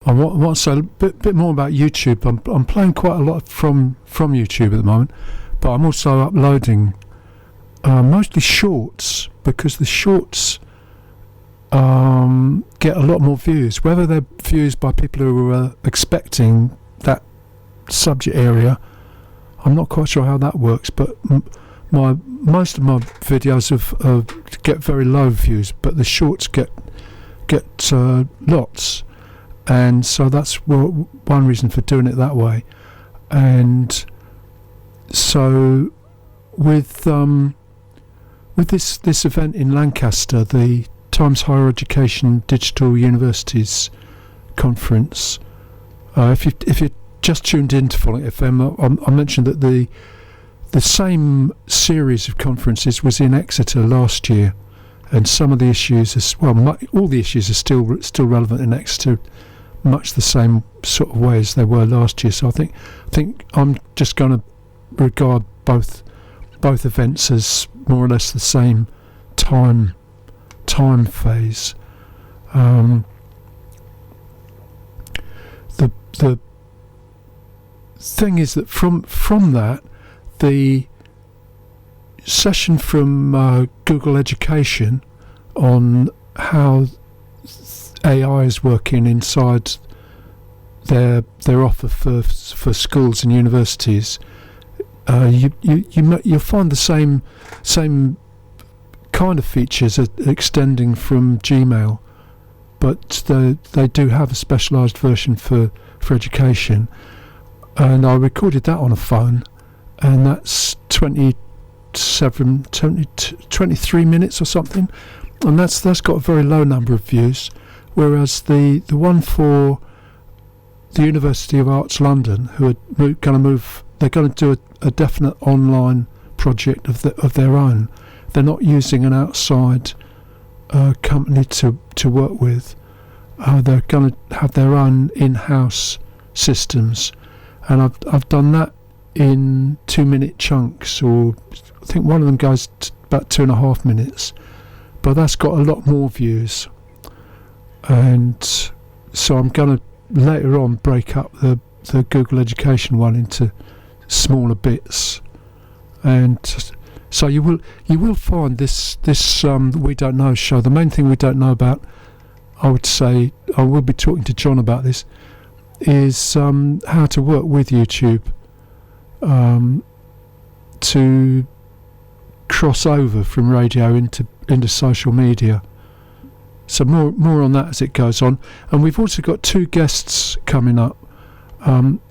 I want to say a bit more about YouTube. I'm playing quite a lot from YouTube at the moment, but I'm also uploading mostly shorts, because the shorts get a lot more views. Whether they're views by people who are expecting that subject area, I'm not quite sure how that works, but most of my videos get very low views, but the shorts get lots, and so that's one reason for doing it that way. And so with this event in Lancaster, the Times Higher Education Digital Universities Conference, if you just tuned in to Follow FM, I mentioned that the same series of conferences was in Exeter last year, and some of the issues all the issues are still relevant in Exeter, much the same sort of way as they were last year. So I think I'm just going to regard both events as more or less the same time phase. The thing is that from that, the session from Google Education on how AI is working inside their offer for schools and universities, you'll find the same kind of features extending from Gmail, but they do have a specialised version for education, and I recorded that on a phone, and that's 23 minutes or something, and that's got a very low number of views, whereas the one for the University of Arts London, who are going to move, they're going to do a definite online project of their own. They're not using an outside company to work with. They're going to have their own in-house systems, and I've done that in 2-minute chunks, or I think one of them goes about 2.5 minutes, but that's got a lot more views. And so I'm going to later on break up the Google Education one into smaller bits, and so you will find this We Don't Know show. The main thing we don't know about, I would say, I will be talking to John about this, is how to work with YouTube to cross over from radio into social media. So more on that as it goes on. And we've also got 2 guests coming up.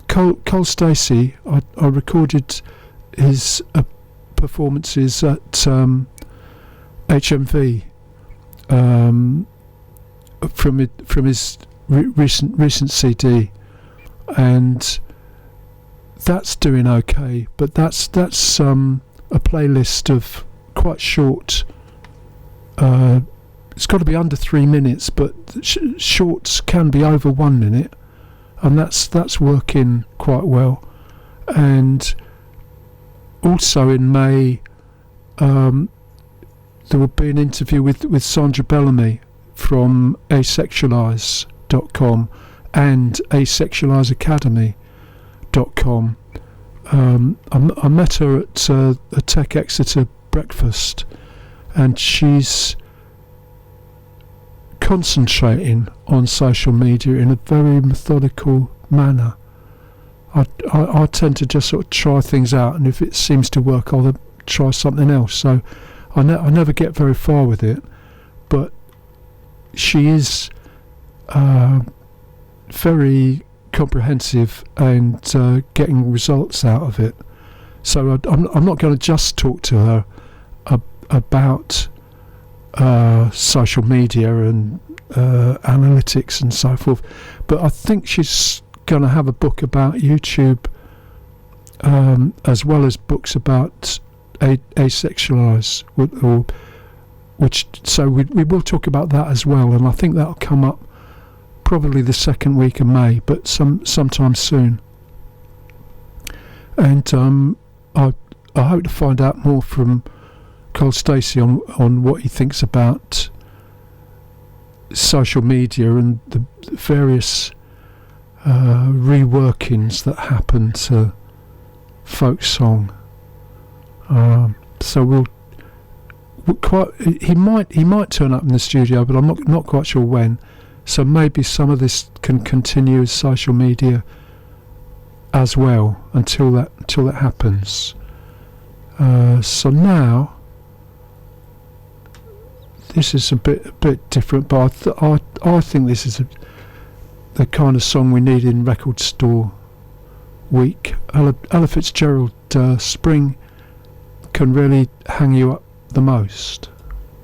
Cole Stacey, I recorded his performances at HMV from his recent CD, and that's doing okay. But that's a playlist of quite short. It's got to be under 3 minutes, but shorts can be over 1 minute, and that's working quite well. And also in May, there will be an interview with Sandra Bellamy from asexualize.com and asexualizeacademy.com. I met her at a Tech Exeter breakfast, and she's concentrating on social media in a very methodical manner. I tend to just sort of try things out, and if it seems to work, I'll try something else. So I never get very far with it, but she is very comprehensive and getting results out of it. So I'm not going to just talk to her about social media and analytics and so forth, but I think she's going to have a book about YouTube, as well as books about asexualize, so we will talk about that as well, and I think that'll come up probably the second week of May, but sometime soon. And I hope to find out more from Cole Stacey on what he thinks about social media and the various reworkings that happen to folk song. So we'll quite. He might turn up in the studio, but I'm not quite sure when. So maybe some of this can continue as social media as well until that happens. So now this is a bit different, but I think this is the kind of song we need in Record Store Week. Ella Fitzgerald, Spring can really hang you up the most.